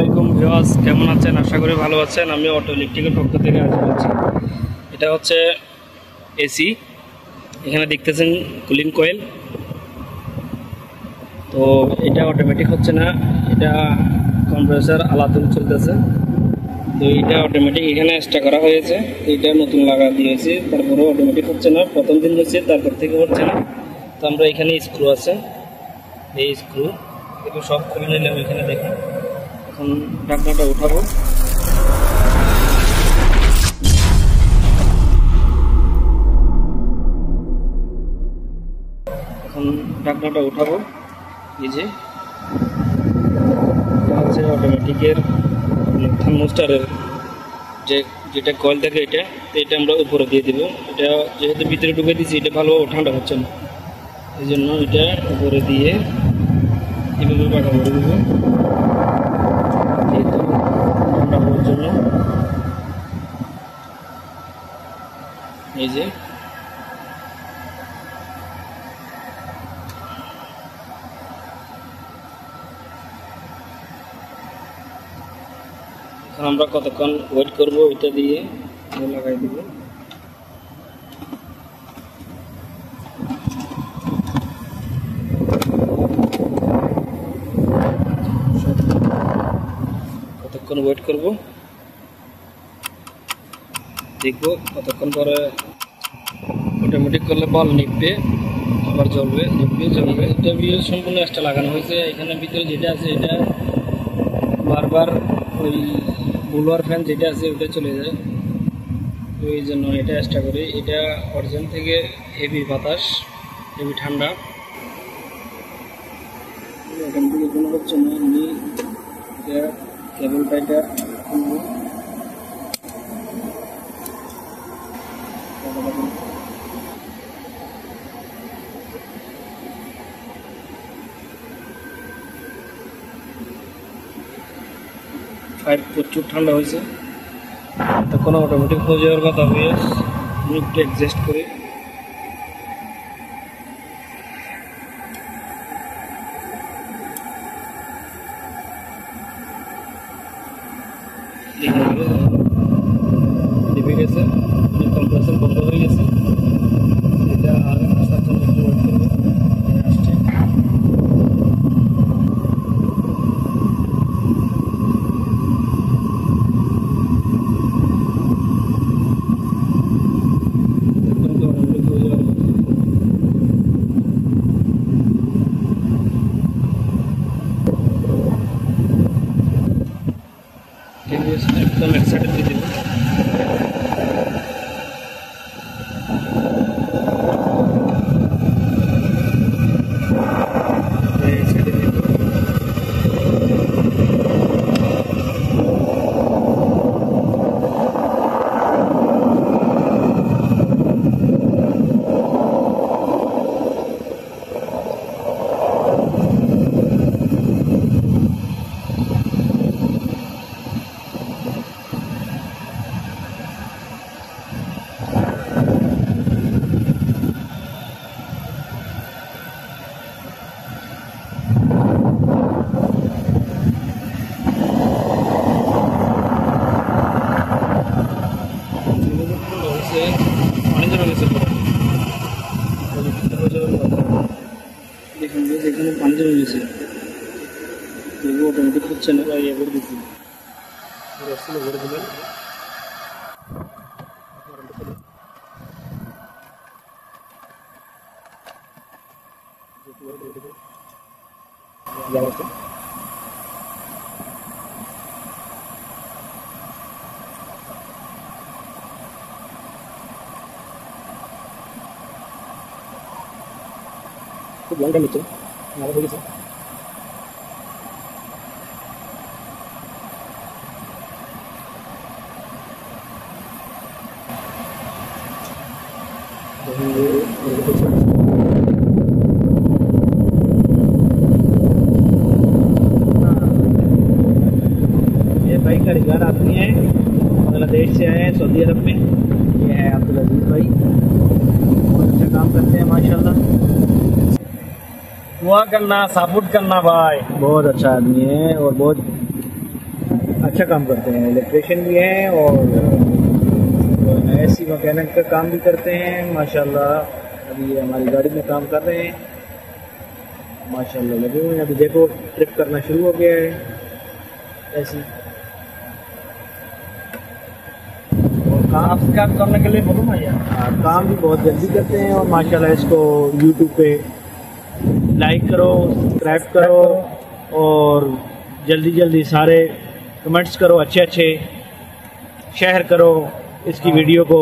আসসালামু আলাইকুম ভিউয়ার্স, কেমন আছেন? আশা করি ভালো আছেন। আমি অটো ইলেকট্রিকের পক্ষ থেকে বলছি। এটা হচ্ছে এসি। এখানে দেখতেছেন কুলিং কয়েল। তো এটা অটোমেটিক হচ্ছে না, এটা কম্প্রেসার আলাদা চলতেছে। তো এটা অটোমেটিক এখানে এক্সট্রা করা হয়েছে, এটা নতুন লাগা দিয়েছে। তারপরে অটোমেটিক হচ্ছে না, প্রথম দিন হচ্ছে, তারপর থেকে হচ্ছে না। তো আমরা এখানে স্ক্রু আছে, এই স্ক্রু এগুলো সব খুলে নিলাম। এখানে দেখুন, এখন ঢাকনাটা উঠাবো। এখন ঢাকনাটা উঠাবো। এই যে হচ্ছে অটোমেটিকের থার্মোস্টারের যেটা কয়েল থাকে, এটা আমরা উপরে দিয়ে দেবো। এটা যেহেতু ভিতরে ঢুকে দিচ্ছি, এটা ভালোভাবে ঠান্ডা হচ্ছে না, এই জন্য এটা উপরে দিয়ে এভাবে পাকা করে দেবো যেহেতু ঠান্ডা হওয়ার জন্য। এই যে এখন আমরা কতক্ষণ ওয়েট করব, এটা দিয়ে লাগাই দিব। কতক্ষণ ওয়েট করব দেখব, কতক্ষণ পরে অটোমেটিক করলে বল নিবে, আবার জ্বলবে, জ্বলবে। এটা সম্পূর্ণ এক্সট্রা লাগানো হয়েছে। এখানে ভিতরে যেটা আছে, এটা বারবার ওই বুলোয়ার ফ্যান যেটা আছে ওটা চলে যায়, তো এই জন্য এটা এক্সট্রা করি। এটা অরিজিন থেকে হেভি বাতাস, হেভি ঠান্ডা। এখান থেকে কোনো হচ্ছে না, আমি এটা কেবলটা এটা খুলবো। ফাইভ প্রচুর ঠান্ডা হয়েছে, তখন অটোমেটিক হয়ে যাওয়ার কথা। আমি একটু অ্যাডজাস্ট করি। লিভে গেছে, কম্প্রেসার বন্ধ হয়ে গেছে। এটা আগে আসার জন্য একটু ওয়েট করবো, আসছে। একদম এক সাইডে দিয়ে দেবো। পানি জমে গেছে, দেখুন যেখানে পানি জমে গেছে, তবু অটোমেটিক হচ্ছে না। ইয়ে করে দিচ্ছি, ভরে দেবেন। খুব লং টাইম হচ্ছে, ভালো হয়ে গেছে। ये भाई कारीगर आदमी है, बांग्लादेश से आए हैं सऊदी अरब में। ये है अब्दुल अजीज भाई, बहुत अच्छा काम करते हैं माशाल्लाह। दुआ करना, सपोर्ट करना भाई, बहुत अच्छा आदमी है और बहुत अच्छा काम करते हैं, इलेक्ट्रिशियन भी हैं और एसी मैकेनिक का काम भी करते हैं माशाल्लाह। अभी ये हमारी गाड़ी में काम कर रहे हैं माशाल्लाह, लगे हुए हैं। अभी देखो ट्रिप करना शुरू हो गया है ऐसी। और काम करने के लिए बोलो ना यार। काम भी बहुत जल्दी करते हैं और माशाल्लाह इसको यूट्यूब पे लाइक करो, सब्सक्राइब करो और जल्दी जल्दी सारे कमेंट्स करो, अच्छे अच्छे शेयर करो इसकी वीडियो को।